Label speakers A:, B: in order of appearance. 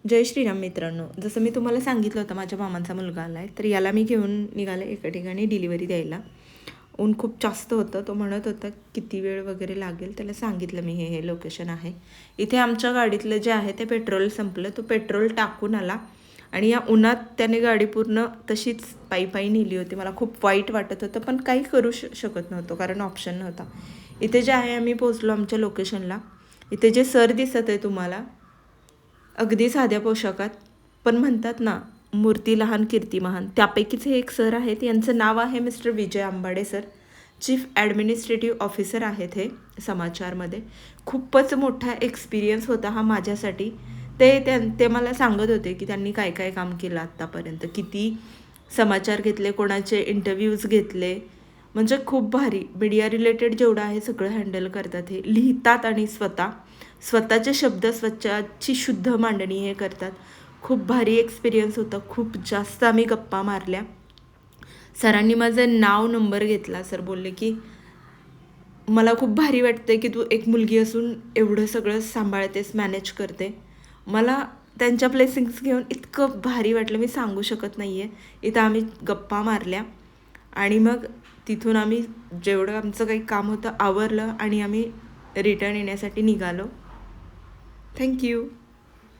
A: जय श्रीराम मित्रांनो, जसं मी तुम्हाला सांगितलं होतं माझ्या मामांचा मुलगा आला आहे, तर याला मी घेऊन निघाले एका ठिकाणी डिलिव्हरी द्यायला. ऊन खूप जास्त होतं. तो म्हणत होता किती वेळ वगैरे लागेल. त्याला सांगितलं मी हे लोकेशन आहे. इथे आमच्या गाडीतलं जे आहे ते पेट्रोल संपलं. तो पेट्रोल टाकून आला आणि या उन्हात त्याने गाडी पूर्ण तशीच पायी नेली होती. मला खूप वाईट वाटत होतं, पण काही करू शकत नव्हतो कारण ऑप्शन नव्हता. इथे जे आहे आम्ही पोचलो आमच्या लोकेशनला. इथे जे सर दिसत आहे तुम्हाला, अगदी साध्या पोशाखात, पण म्हणतात ना मूर्ती लहान कीर्ती महान, त्यापैकीच हे एक सर आहेत. यांचं नाव आहे मिस्टर विजय आंबाडे सर. चीफ ॲडमिनिस्ट्रेटिव्ह ऑफिसर आहेत हे समाचारमध्ये. खूपच मोठा एक्सपिरियन्स होता हा माझ्यासाठी. ते मला सांगत होते की त्यांनी काय काय काम केलं आत्तापर्यंत, किती समाचार घेतले, कोणाचे इंटरव्ह्यूज घेतले. म्हणजे खूप भारी. मीडिया रिलेटेड जेवढं आहे सगळं हँडल करतात. हे लिहितात आणि स्वतःचे शब्द, स्वतःची शुद्ध मांडणी हे करतात. खूप भारी एक्सपिरियन्स होता. खूप जास्त आम्ही गप्पा मारल्या. सरांनी माझं नाव नंबर घेतला. सर बोलले की मला खूप भारी वाटतं की तू एक मुलगी असून एवढं सगळं सांभाळतेस, मॅनेज करते. मला त्यांच्या ब्लेसिंग्स घेऊन इतकं भारी वाटलं, मी सांगू शकत नाही आहे. इथं आम्ही गप्पा मारल्या आणि मग तिथून आम्ही जेवढं आमचं काही काम होतं आवरलं आणि आम्ही रिटर्न येण्यासाठी निघालो. थँक्यू.